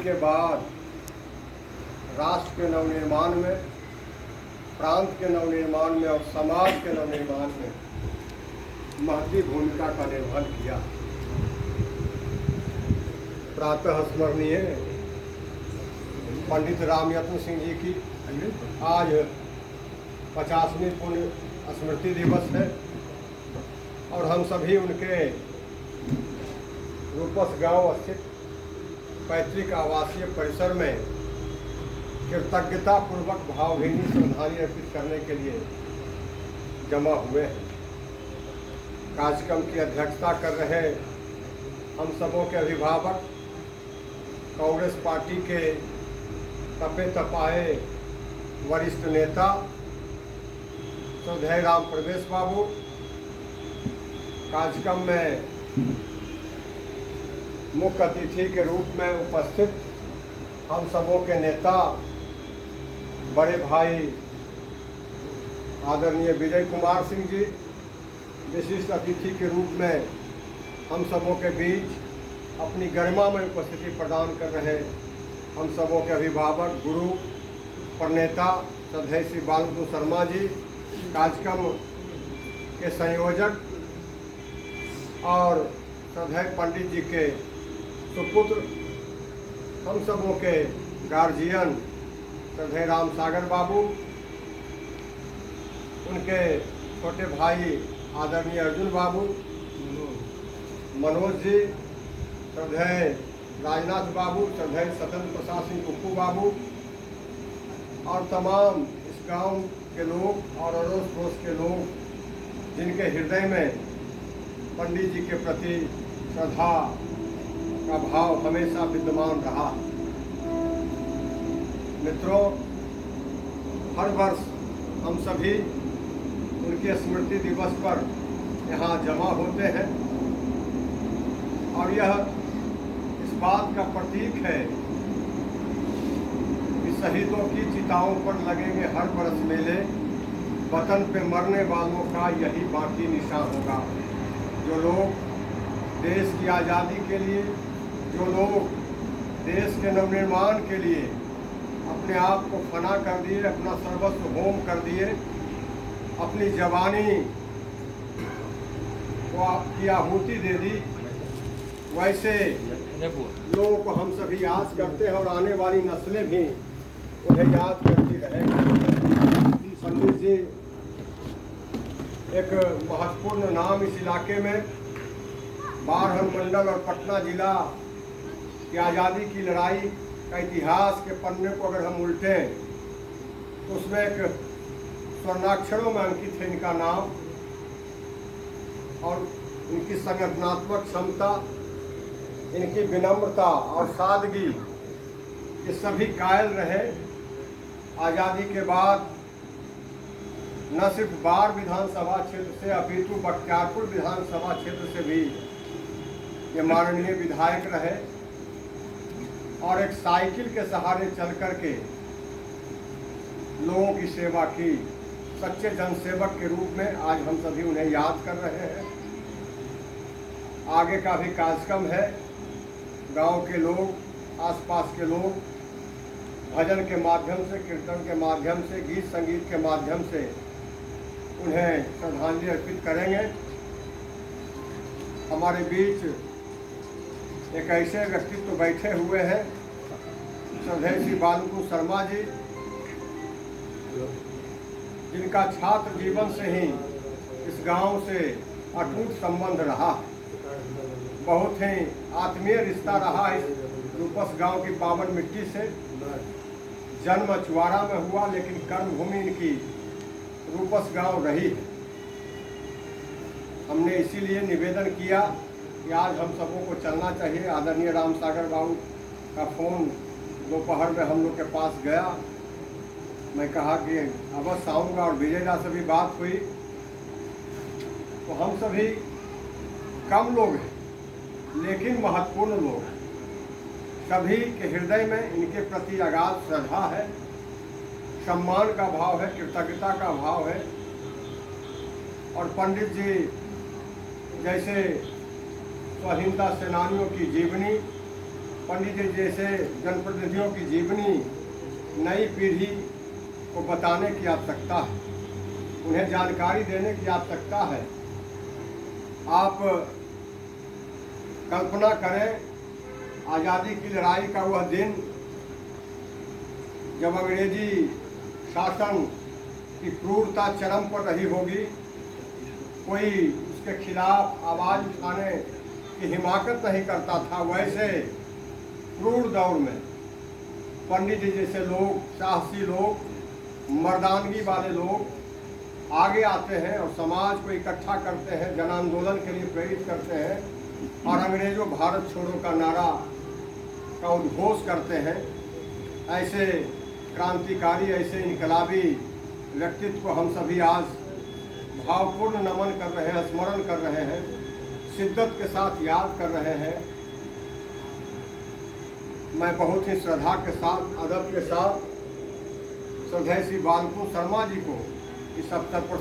के बाद राष्ट्र के नवनिर्माण में, प्रांत के नवनिर्माण में और समाज के नवनिर्माण में महती भूमिका का निर्वहन किया। प्रातः स्मरणीय पंडित रामयत्न सिंह जी की आज 50वीं पुण्य स्मृति दिवस है और हम सभी उनके रूपस गांव स्थित पैतृक आवासीय परिसर में कृतज्ञता पूर्वक भावभीनी श्रद्धांजलि अर्पित करने के लिए जमा हुए हैं। कार्यक्रम की अध्यक्षता कर रहे हम सबों के अभिभावक, कांग्रेस पार्टी के तपे तपाए वरिष्ठ नेता श्रद्धेय राम प्रवेश बाबू, कार्यक्रम में मुख्य अतिथि के रूप में उपस्थित हम सबों के नेता बड़े भाई आदरणीय विजय कुमार सिंह जी, विशिष्ट अतिथि के रूप में हम सबों के बीच अपनी गरिमा में उपस्थिति प्रदान कर रहे हम सबों के अभिभावक, गुरु, प्रणेता श्रद्धेय श्री बालकृष्ण शर्मा जी, कार्यक्रम के संयोजक और श्रद्धेय पंडित जी के सुपुत्र, हम सबों के गार्जियन श्रद्धेय राम सागर बाबू, उनके छोटे भाई आदरणीय अर्जुन बाबू, मनोज जी, श्रद्धेय राजनाथ बाबू, श्रद्धेय स्वतंत्र प्रसाद सिंह कुप्पू बाबू और तमाम इस गांव के लोग और अड़ोस पड़ोस के लोग जिनके हृदय में पंडित जी के प्रति श्रद्धा का भाव हमेशा विद्यमान रहा। मित्रों, हर वर्ष हम सभी उनके स्मृति दिवस पर यहाँ जमा होते हैं और यह इस बात का प्रतीक है कि शहीदों की चिताओं पर लगेंगे हर बरस मेले, वतन पे मरने वालों का यही बाकी निशान होगा। जो लोग देश की आज़ादी के लिए, जो लोग देश के नवनिर्माण के लिए अपने आप को फना कर दिए, अपना सर्वस्व होम कर दिए, अपनी जवानी को की आहुति दे दी, वैसे लोगों को हम सभी याद करते हैं और आने वाली नस्लें भी उन्हें याद करती रहेंगी। पंडित जी एक महत्वपूर्ण नाम इस इलाके में, बारहन मंडल और पटना जिला की आज़ादी की लड़ाई का इतिहास के पन्ने को अगर हम उल्टें तो उसमें एक स्वर्णाक्षरों में अंकित है इनका नाम और इनकी संगठनात्मक क्षमता, इनकी विनम्रता और सादगी, ये सभी कायल रहे। आज़ादी के बाद न सिर्फ बार विधानसभा क्षेत्र से अपितु बख्तियारपुर विधानसभा क्षेत्र से भी ये माननीय विधायक रहे और एक साइकिल के सहारे चल करके लोगों की सेवा की। सच्चे जनसेवक के रूप में आज हम सभी उन्हें याद कर रहे हैं। आगे का भी कार्यक्रम है। गांव के लोग, आसपास के लोग भजन के माध्यम से, कीर्तन के माध्यम से, गीत संगीत के माध्यम से उन्हें श्रद्धांजलि अर्पित करेंगे। हमारे बीच एक ऐसे व्यक्तित्व बैठे हुए हैं, श्रद्धेय श्री बालकृष्ण शर्मा जी, जिनका छात्र जीवन से ही इस गांव से अटूट संबंध रहा। बहुत ही आत्मीय रिश्ता रहा इस रूपस गांव की पावन मिट्टी से। जन्म चुवाड़ा में हुआ लेकिन कर्मभूमि इनकी रूपस गांव रही है। हमने इसीलिए निवेदन किया कि आज हम सबों को चलना चाहिए। आदरणीय राम सागर बाबू का फ़ोन दोपहर में हम लोग के पास गया। मैं कहा कि अवश्य आऊँगा और विजयदा से भी बात हुई। तो हम सभी कम लोग हैं लेकिन महत्वपूर्ण लोग, सभी के हृदय में इनके प्रति अगाध श्रद्धा है, सम्मान का भाव है, कृतज्ञता का भाव है। और पंडित जी जैसे स्वाधीनता सेनानियों की जीवनी, पंडित जी जैसे जनप्रतिनिधियों की जीवनी नई पीढ़ी को बताने की आवश्यकता है, उन्हें जानकारी देने की आवश्यकता है। आप कल्पना करें आज़ादी की लड़ाई का वह दिन जब अंग्रेजी शासन की क्रूरता चरम पर रही होगी, कोई उसके खिलाफ आवाज़ उठाने की हिमाकत नहीं करता था। वैसे क्रूर दौर में पंडित जी जैसे लोग, साहसी लोग, मर्दानगी वाले लोग आगे आते हैं और समाज को इकट्ठा करते हैं, जन आंदोलन के लिए प्रेरित करते हैं और अंग्रेजों भारत छोड़ो का नारा का उद्घोष करते हैं। ऐसे क्रांतिकारी, ऐसे इनकलाबी व्यक्तित्व को हम सभी आज भावपूर्ण नमन कर रहे हैं, स्मरण कर रहे हैं, शिद्दत के साथ याद कर रहे हैं। मैं बहुत ही श्रद्धा के साथ, अदब के साथ श्रद्धेय श्री बालकृष्ण शर्मा जी को इस अवसर पर